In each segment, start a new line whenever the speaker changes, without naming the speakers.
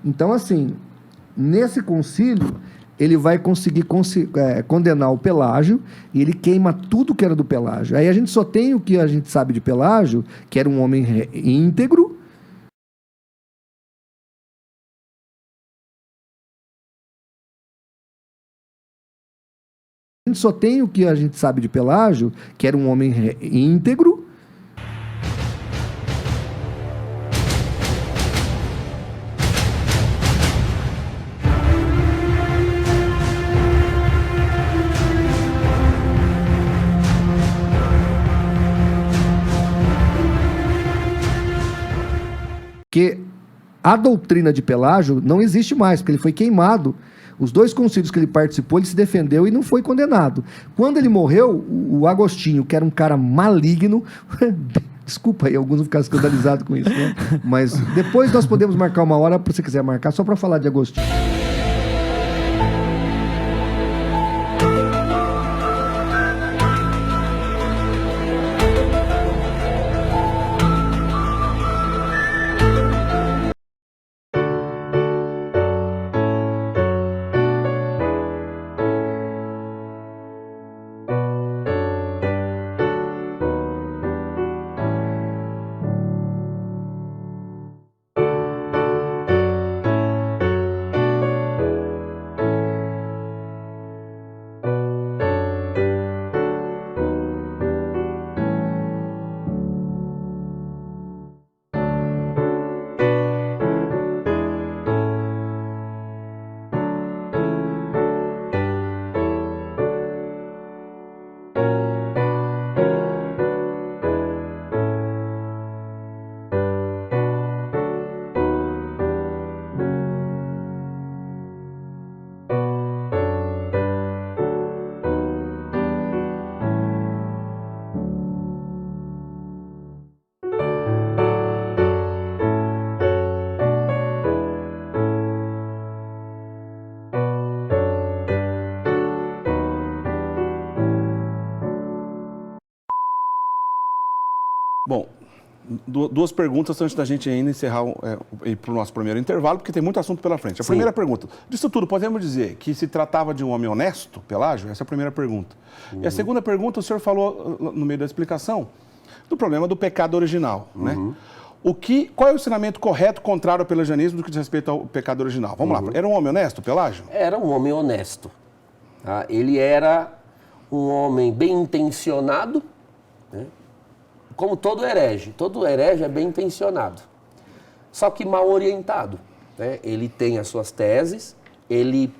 Então, assim, nesse concílio, ele vai conseguir condenar o Pelágio e ele queima tudo que era do Pelágio. Aí a gente só tem o que a gente sabe de Pelágio, que era um homem íntegro. A gente só tem o que a gente sabe de Pelágio, que era um homem íntegro. Que a doutrina de Pelágio não existe mais, porque ele foi queimado. Os 2 concílios que ele participou, ele se defendeu e não foi condenado. Quando ele morreu, o Agostinho, que era um cara maligno, desculpa aí, alguns vão ficar escandalizados com isso, né? Mas depois nós podemos marcar uma hora, se você quiser marcar, só para falar de Agostinho.
Bom, 2 perguntas antes da gente ainda encerrar ir para o nosso primeiro intervalo, porque tem muito assunto pela frente. A primeira pergunta, disso tudo, podemos dizer que se tratava de um homem honesto, Pelágio? Essa é a primeira pergunta. E a segunda pergunta, o senhor falou no meio da explicação do problema do pecado original, né? Qual é o ensinamento correto, contrário ao pelagianismo, do que diz respeito ao pecado original? Vamos lá, era um homem honesto, Pelágio?
Era um homem honesto. Tá? Ele era um homem bem intencionado, né? Como todo herege é bem intencionado, só que mal orientado, né? Ele tem as suas teses, ele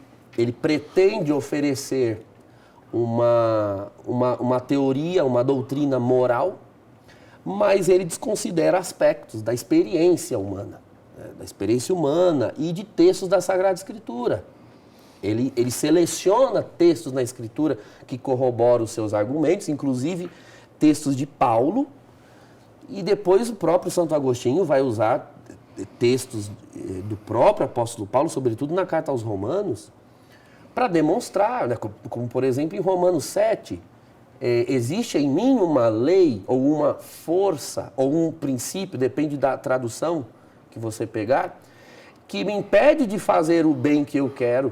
pretende oferecer uma teoria, uma doutrina moral, mas ele desconsidera aspectos da experiência humana, né? Da experiência humana e de textos da Sagrada Escritura. Ele seleciona textos na Escritura que corroboram os seus argumentos, inclusive textos de Paulo. E depois o próprio Santo Agostinho vai usar textos do próprio apóstolo Paulo, sobretudo na carta aos Romanos, para demonstrar, né? Como por exemplo em Romanos 7, existe em mim uma lei ou uma força ou um princípio, depende da tradução que você pegar, que me impede de fazer o bem que eu quero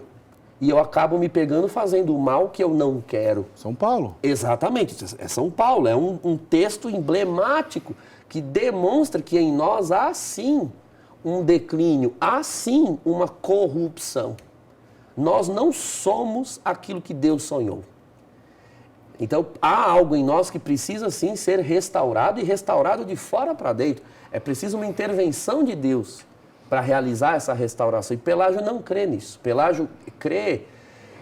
e eu acabo me pegando fazendo o mal que eu não quero.
São Paulo.
Exatamente, é São Paulo, é um texto emblemático que demonstra que em nós há sim um declínio, há sim uma corrupção. Nós não somos aquilo que Deus sonhou. Então há algo em nós que precisa sim ser restaurado e restaurado de fora para dentro. É preciso uma intervenção de Deus para realizar essa restauração. E Pelágio não crê nisso. Pelágio crê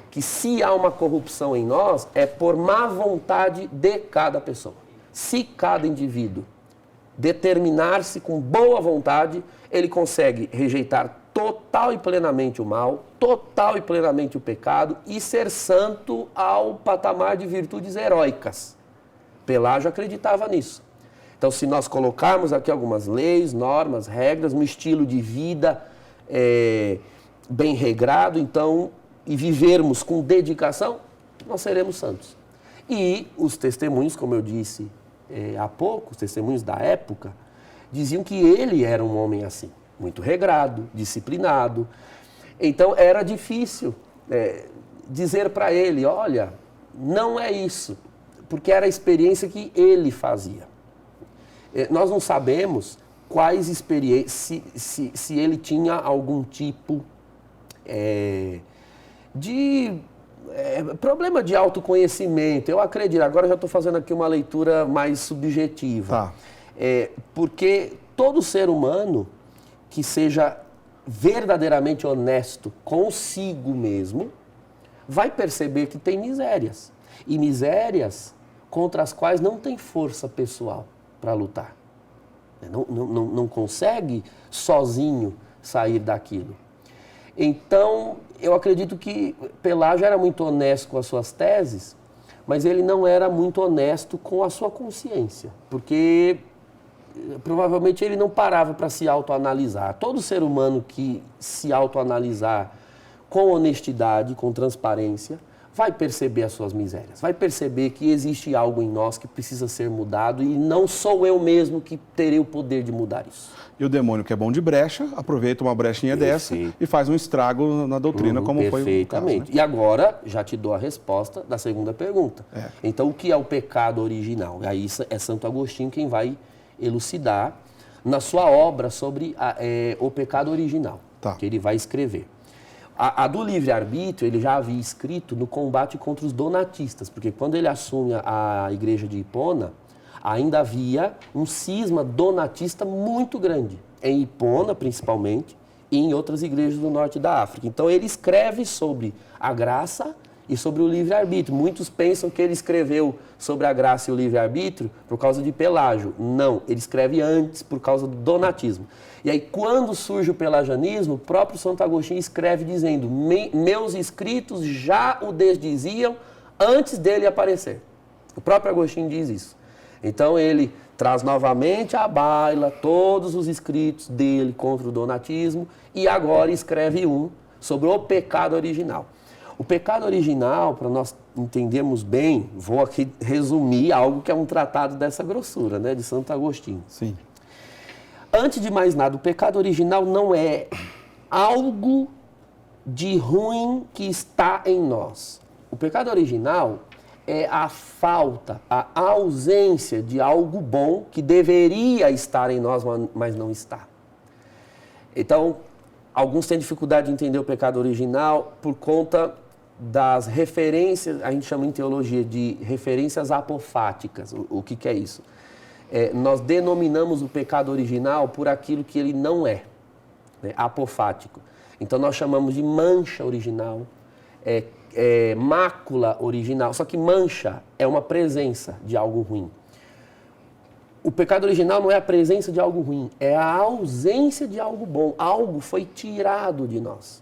que se há uma corrupção em nós, é por má vontade de cada pessoa. Se cada indivíduo determinar-se com boa vontade, ele consegue rejeitar total e plenamente o mal, total e plenamente o pecado e ser santo ao patamar de virtudes heróicas. Pelágio acreditava nisso. Então, se nós colocarmos aqui algumas leis, normas, regras, um estilo de vida bem regrado, então, e vivermos com dedicação, nós seremos santos. E os testemunhos, como eu disse há pouco, os testemunhos da época, diziam que ele era um homem assim. muito regrado, disciplinado. Então era difícil dizer para ele, olha, não é isso, porque era a experiência que ele fazia. Nós não sabemos quais experiências, se ele tinha algum tipo de problema de autoconhecimento. Eu acredito, agora já estou fazendo aqui uma leitura mais subjetiva.
Tá.
Porque todo ser humano que seja verdadeiramente honesto consigo mesmo, vai perceber que tem misérias. E misérias contra as quais não tem força pessoal para lutar. Não consegue sozinho sair daquilo. Então, eu acredito que Pelágio era muito honesto com as suas teses, mas ele não era muito honesto com a sua consciência, porque provavelmente ele não parava para se autoanalisar. Todo ser humano que se autoanalisar com honestidade, com transparência, vai perceber as suas misérias, vai perceber que existe algo em nós que precisa ser mudado e não sou eu mesmo que terei o poder de mudar isso.
E o demônio, que é bom de brecha, aproveita uma brechinha dessa e faz um estrago na doutrina, como foi o caso.
Perfeitamente. E agora, já te dou a resposta da segunda pergunta. Então, o que é o pecado original? Aí é Santo Agostinho quem vai elucidar na sua obra sobre o pecado original, que ele vai escrever. A do livre-arbítrio, ele já havia escrito no combate contra os donatistas, porque quando ele assume a igreja de Hipona, ainda havia um cisma donatista muito grande, em Hipona principalmente, e em outras igrejas do norte da África. Então ele escreve sobre a graça e sobre o livre-arbítrio. Muitos pensam que ele escreveu sobre a graça e o livre-arbítrio por causa de Pelágio. Não, ele escreve antes por causa do donatismo. E aí, quando surge o pelagianismo, o próprio Santo Agostinho escreve dizendo: meus escritos já o desdiziam antes dele aparecer. O próprio Agostinho diz isso. Então, ele traz novamente à baila todos os escritos dele contra o donatismo e agora escreve um sobre o pecado original. O pecado original, para nós entendermos bem, vou aqui resumir algo que é um tratado dessa grossura, né, de Santo Agostinho.
Sim.
Antes de mais nada, o pecado original não é algo de ruim que está em nós. O pecado original é a falta, a ausência de algo bom que deveria estar em nós, mas não está. Então, alguns têm dificuldade de entender o pecado original por conta das referências, a gente chama em teologia de referências apofáticas. O que é isso? Nós denominamos o pecado original por aquilo que ele não é, né? Apofático. Então nós chamamos de mancha original, mácula original, só que mancha é uma presença de algo ruim. O pecado original não é a presença de algo ruim, é a ausência de algo bom. Algo foi tirado de nós.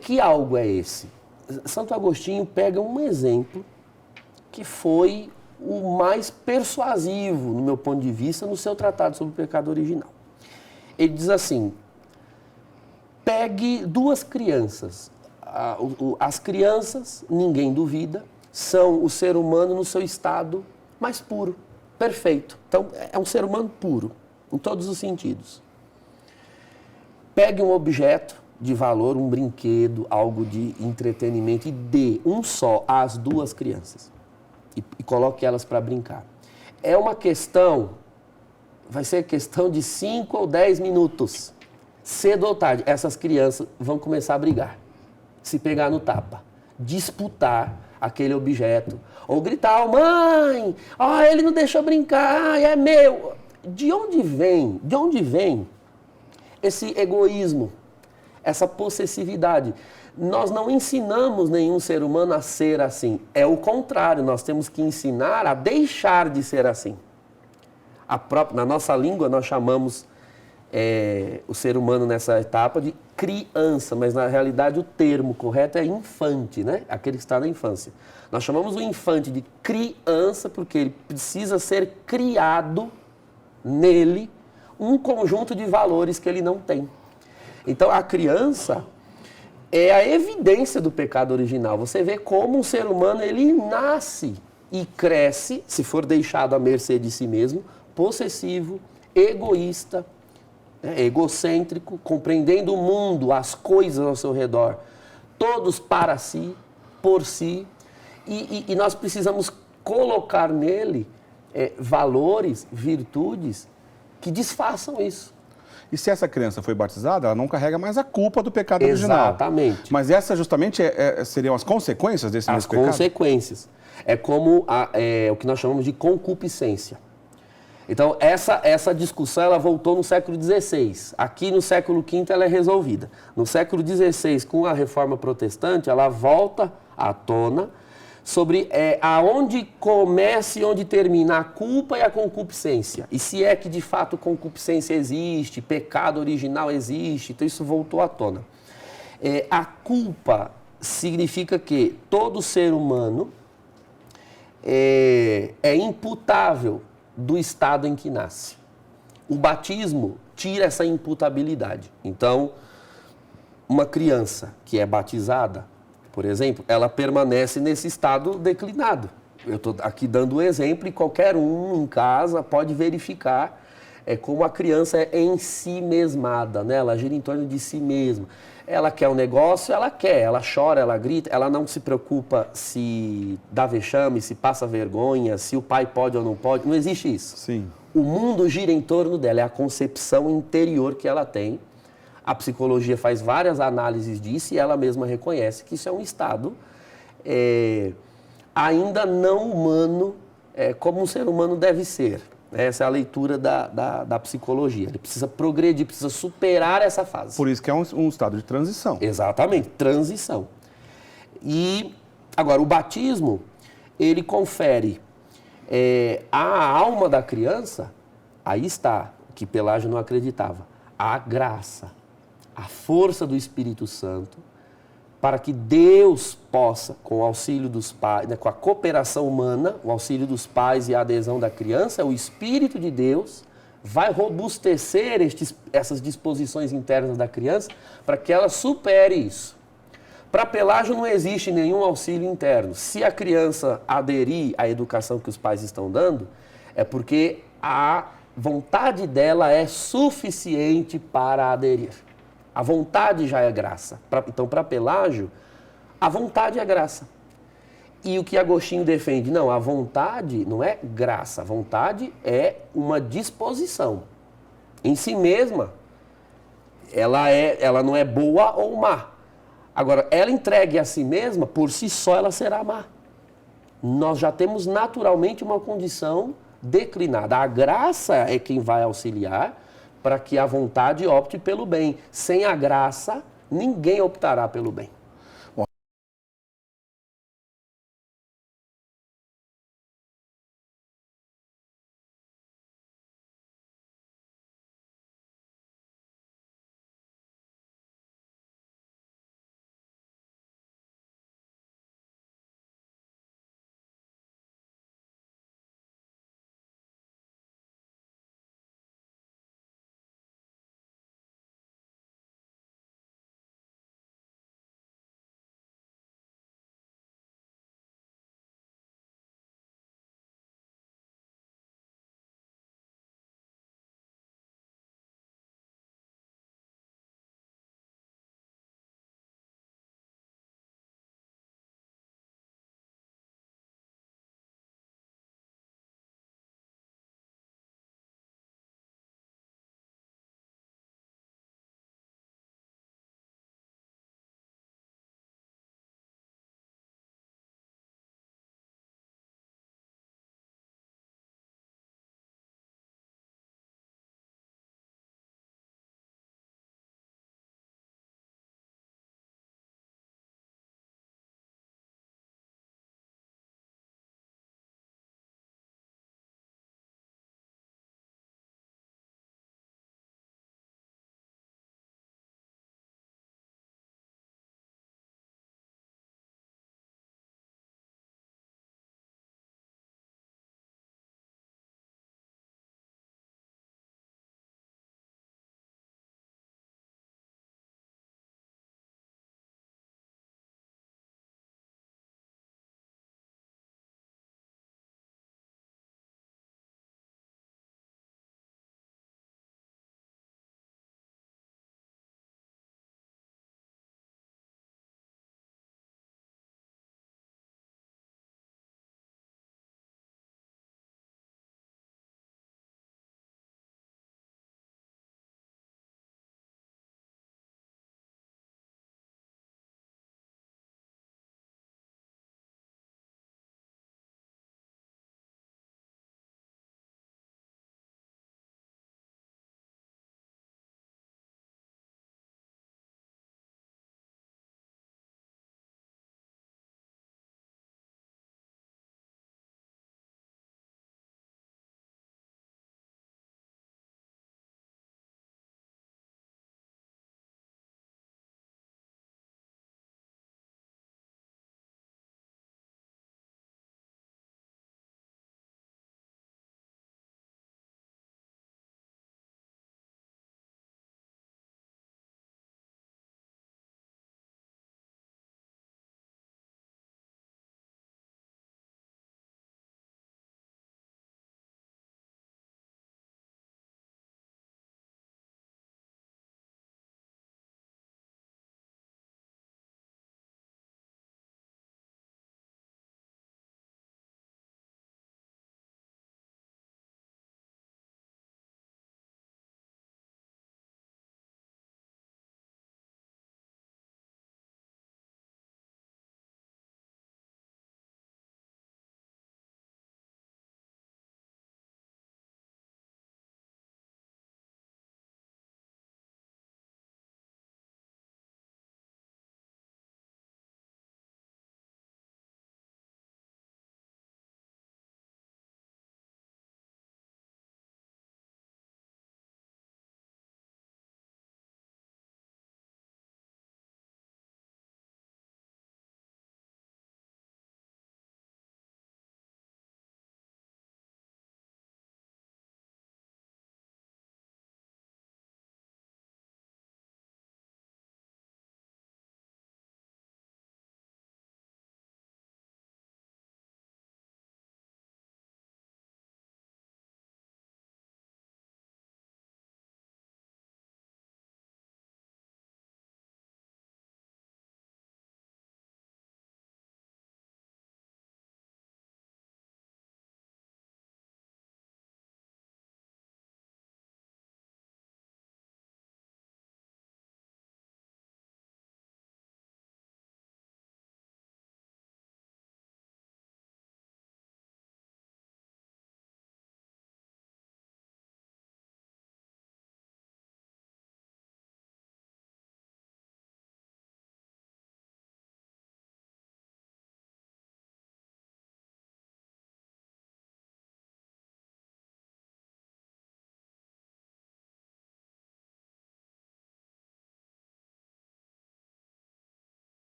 Que algo é esse? Santo Agostinho pega um exemplo que foi o mais persuasivo, no meu ponto de vista, no seu tratado sobre o pecado original. Ele diz assim: pegue duas crianças. As crianças, ninguém duvida, são o ser humano no seu estado mais puro, perfeito. Então, é um ser humano puro, em todos os sentidos. Pegue um objeto de valor, um brinquedo, algo de entretenimento e dê um só às duas crianças. E coloque elas para brincar. É uma questão, vai ser questão de 5 ou 10 minutos. Cedo ou tarde, essas crianças vão começar a brigar, se pegar no tapa, disputar aquele objeto, ou gritar: mãe, ele não deixou brincar, é meu. De onde vem esse egoísmo, essa possessividade? Nós não ensinamos nenhum ser humano a ser assim. É o contrário, nós temos que ensinar a deixar de ser assim. Na nossa língua, nós chamamos o ser humano nessa etapa de criança, mas na realidade o termo correto é infante, né? Aquele que está na infância. Nós chamamos o infante de criança porque ele precisa ser criado nele um conjunto de valores que ele não tem. Então, a criança é a evidência do pecado original. Você vê como um ser humano, ele nasce e cresce, se for deixado à mercê de si mesmo, possessivo, egoísta, egocêntrico, compreendendo o mundo, as coisas ao seu redor, todos para si, por si, e nós precisamos colocar nele valores, virtudes que desfaçam isso.
E se essa criança foi batizada, ela não carrega mais a culpa do pecado original.
Exatamente.
Mas essa justamente seriam as consequências desse mesmo pecado?
As consequências. É como o que nós chamamos de concupiscência. Então, essa discussão ela voltou no século XVI. Aqui no século V ela é resolvida. No século XVI, com a Reforma Protestante, ela volta à tona sobre aonde começa e onde termina a culpa e a concupiscência. E se é que de fato concupiscência existe, pecado original existe, então isso voltou à tona. A culpa significa que todo ser humano é imputável do estado em que nasce. O batismo tira essa imputabilidade. Então, uma criança que é batizada, por exemplo, ela permanece nesse estado declinado. Eu estou aqui dando o exemplo e qualquer um em casa pode verificar como a criança é em si mesmada, né? Ela gira em torno de si mesma. Ela quer um negócio, ela quer, ela chora, ela grita, ela não se preocupa se dá vexame, se passa vergonha, se o pai pode ou não pode, não existe isso.
Sim.
O mundo gira em torno dela, é a concepção interior que ela tem. A psicologia faz várias análises disso e ela mesma reconhece que isso é um estado ainda não humano, como um ser humano deve ser. Essa é a leitura da psicologia. Ele precisa progredir, precisa superar essa fase.
Por isso que é um estado de transição.
Exatamente, transição. E, agora, o batismo, ele confere à alma da criança, aí está, o que Pelágio não acreditava, a graça, a força do Espírito Santo, para que Deus possa, com o auxílio dos pais, com a cooperação humana, o auxílio dos pais e a adesão da criança, o Espírito de Deus vai robustecer essas disposições internas da criança para que ela supere isso. Para Pelágio não existe nenhum auxílio interno. Se a criança aderir à educação que os pais estão dando, é porque a vontade dela é suficiente para aderir. A vontade já é graça. Então, para Pelágio, a vontade é graça. E o que Agostinho defende? Não, a vontade não é graça. A vontade é uma disposição. Em si mesma, ela não é boa ou má. Agora, ela entregue a si mesma, por si só ela será má. Nós já temos naturalmente uma condição declinada. A graça é quem vai auxiliar para que a vontade opte pelo bem. Sem a graça, ninguém optará pelo bem.